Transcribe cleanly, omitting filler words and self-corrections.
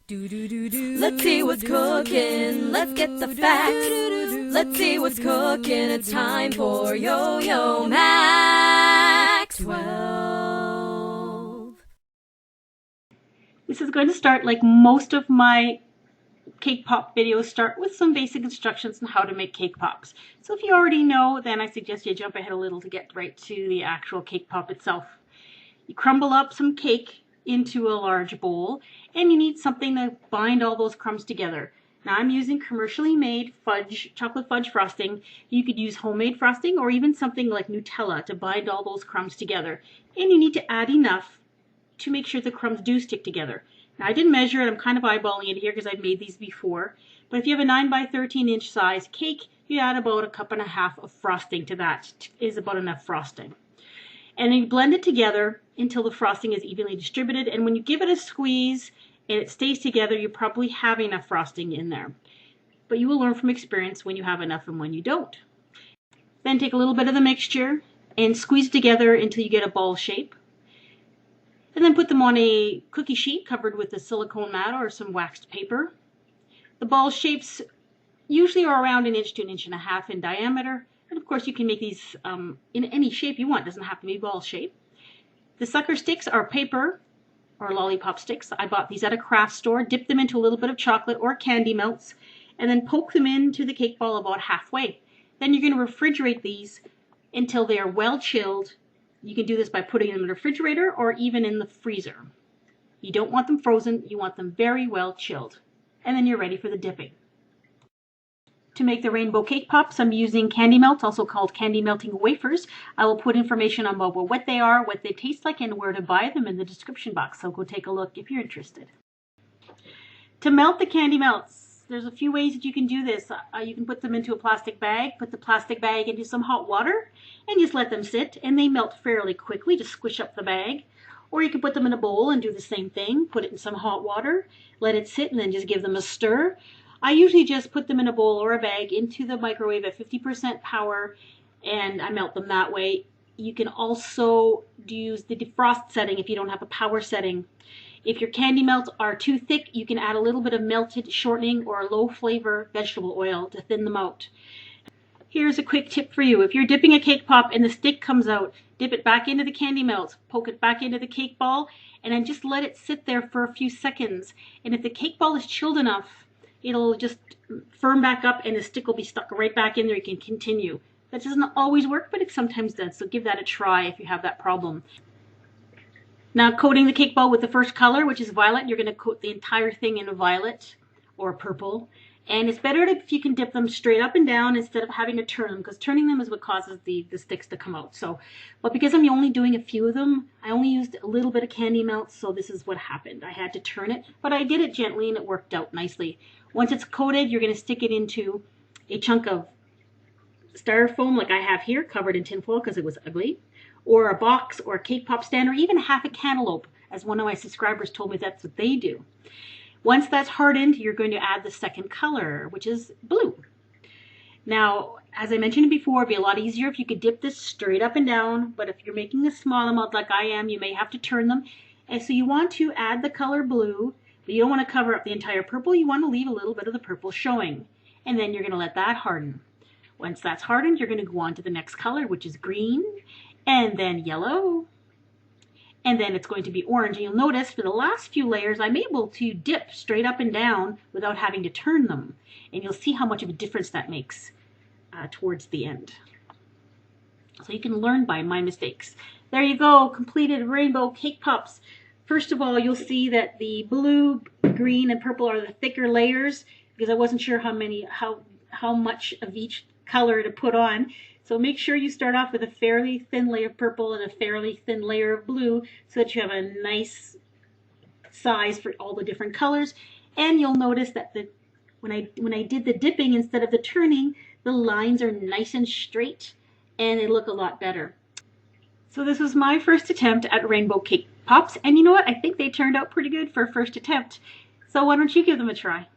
Let's see what's cooking. Let's get the facts. Let's see what's cooking. It's time for yoyomax12. This is going to start like most of my cake pop videos start with some basic instructions on how to make cake pops. So if you already know, then I suggest you jump ahead a little to get right to the actual cake pop itself. You crumble up some cake into a large bowl, and you need something to bind all those crumbs together. Now I'm using commercially made chocolate fudge frosting. You could use homemade frosting or even something like Nutella to bind all those crumbs together. And you need to add enough to make sure the crumbs do stick together. Now I didn't measure it, I'm kind of eyeballing it here because I've made these before. But if you have a 9 by 13 inch size cake, you add about 1.5 cups of frosting to that. Is about enough frosting. And then you blend it together until the frosting is evenly distributed. And when you give it a squeeze and it stays together, you probably have enough frosting in there. But you will learn from experience when you have enough and when you don't. Then take a little bit of the mixture and squeeze it together until you get a ball shape. And then put them on a cookie sheet covered with a silicone mat or some waxed paper. The ball shapes usually are around 1 inch to 1.5 inches in diameter. And of course you can make these in any shape you want. It doesn't have to be ball shape. The sucker sticks are paper or lollipop sticks. I bought these at a craft store. Dip them into a little bit of chocolate or candy melts and then poke them into the cake ball about halfway. Then you're going to refrigerate these until they are well chilled. You can do this by putting them in the refrigerator or even in the freezer. You don't want them frozen. You want them very well chilled. And then you're ready for the dipping. To make the rainbow cake pops, I'm using candy melts, also called candy melting wafers. I will put information on about what they are, what they taste like, and where to buy them in the description box, so go take a look if you're interested. To melt the candy melts, there's a few ways that you can do this. You can put them into a plastic bag, put the plastic bag into some hot water, and just let them sit, and they melt fairly quickly. Just squish up the bag. Or you can put them in a bowl and do the same thing. Put it in some hot water, let it sit, and then just give them a stir. I usually just put them in a bowl or a bag into the microwave at 50% power, and I melt them that way. You can also use the defrost setting if you don't have a power setting. If your candy melts are too thick, you can add a little bit of melted shortening or low flavor vegetable oil to thin them out. Here's a quick tip for you. If you're dipping a cake pop and the stick comes out, dip it back into the candy melt, poke it back into the cake ball, and then just let it sit there for a few seconds. And if the cake ball is chilled enough, it'll just firm back up and the stick will be stuck right back in there. You can continue. That doesn't always work, but it sometimes does. So give that a try if you have that problem. Now coating the cake ball with the first color, which is violet, you're going to coat the entire thing in violet or purple. And it's better if you can dip them straight up and down instead of having to turn them, because turning them is what causes the sticks to come out. But because I'm only doing a few of them, I only used a little bit of candy melt, so this is what happened. I had to turn it, but I did it gently and it worked out nicely. Once it's coated, you're going to stick it into a chunk of styrofoam like I have here, covered in tinfoil because it was ugly, or a box or a cake pop stand, or even half a cantaloupe, as one of my subscribers told me that's what they do. Once that's hardened, you're going to add the second color, which is blue. Now, as I mentioned before, it'd be a lot easier if you could dip this straight up and down, but if you're making a small amount like I am, you may have to turn them. And so you want to add the color blue, but you don't want to cover up the entire purple. You want to leave a little bit of the purple showing. And then you're going to let that harden. Once that's hardened, you're going to go on to the next color, which is green, and then yellow, and then it's going to be orange. And you'll notice for the last few layers, I'm able to dip straight up and down without having to turn them. And you'll see how much of a difference that makes towards the end. So you can learn by my mistakes. There you go, completed rainbow cake pops. First of all, you'll see that the blue, green, and purple are the thicker layers because I wasn't sure how much of each color to put on. So make sure you start off with a fairly thin layer of purple and a fairly thin layer of blue so that you have a nice size for all the different colors. And you'll notice that when I did the dipping instead of the turning, the lines are nice and straight and they look a lot better. So this was my first attempt at rainbow cake pops, and you know what? I think they turned out pretty good for a first attempt. So why don't you give them a try?